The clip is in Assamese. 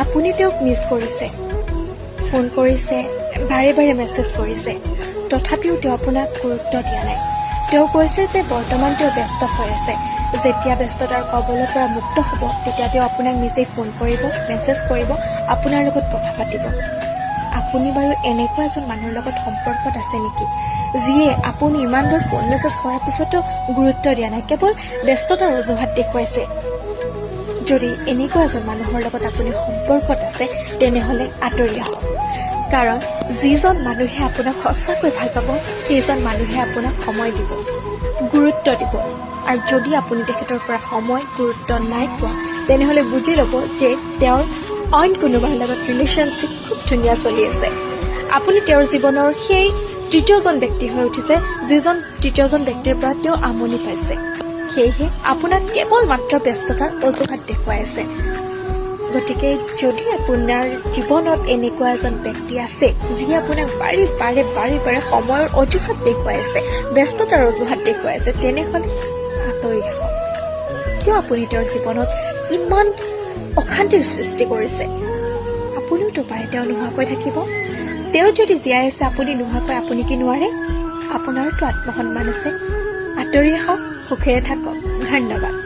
আপুনি তেওঁক মিছ কৰিছে, ফোন কৰিছে, বাৰে বাৰে মেছেজ কৰিছে, তথাপিও তেওঁ আপোনাক গুৰুত্ব দিয়া নাই। তেওঁ কৈছে যে বৰ্তমান তেওঁ ব্যস্ত হৈ আছে, যেতিয়া ব্যস্ততাৰ কবলৰ পৰা মুক্ত হ'ব তেতিয়া তেওঁ আপোনাক নিজেই ফোন কৰিব, মেছেজ কৰিব, আপোনাৰ লগত কথা পাতিব। আপুনি বাৰু এনেকুৱা এজন মানুহৰ লগত সম্পৰ্কত আছে নেকি যিয়ে আপুনি ইমানবাৰ ফোন মেছেজ কৰাৰ পিছতো গুৰুত্ব দিয়া নাই, কেৱল ব্যস্ততাৰ অজুহাত দেখুৱাইছে? যদি এনেকুৱা এজন মানুহৰ লগত আপুনি সম্পৰ্কত আছে তেনেহ'লে আঁতৰি আহক। কাৰণ যিজন মানুহে আপোনাক সঁচাকৈ ভাল পাব সেইজন মানুহে আপোনাক সময় দিব, গুৰুত্ব দিব। আৰু যদি আপুনি তেখেতৰ পৰা সময় গুৰুত্ব নাই পোৱা তেনেহ'লে বুজি ল'ব যে তেওঁৰ অইন কোনোবাৰ লগত ৰিলেশ্যনশ্বিপ খুব ধুনীয়া চলি আছে। আপুনি তেওঁৰ জীৱনৰ সেই তৃতীয়জন ব্যক্তি হৈ উঠিছে যিজন তৃতীয়জন ব্যক্তিৰ পৰা তেওঁ আমনি পাইছে। সেয়েহে আপোনাক কেৱল মাত্ৰ ব্যস্ততাৰ অজুহাত দেখুৱাই আছে। গতিকে যদি আপোনাৰ জীৱনত এনেকুৱা এজন ব্যক্তি আছে যিয়ে আপোনাক বাৰে বাৰে সময়ৰ অজুহাত দেখুৱাই আছে, ব্যস্ততাৰ অজুহাত দেখুৱাই আছে, তেনেহ'লে আঁতৰি আহক। কিয় আপুনি তেওঁৰ জীৱনত ইমান অশান্তিৰ সৃষ্টি কৰিছে? আপুনিওতো পাৰে তেওঁ নোহোৱাকৈ থাকিব। তেওঁ যদি জীয়াই আছে আপুনি নোহোৱাকৈ আপুনি কি নোৱাৰে? আপোনাৰতো আত্মসন্মান আছে। আঁতৰি আহক, সুখেৰে থাকক। ধন্যবাদ।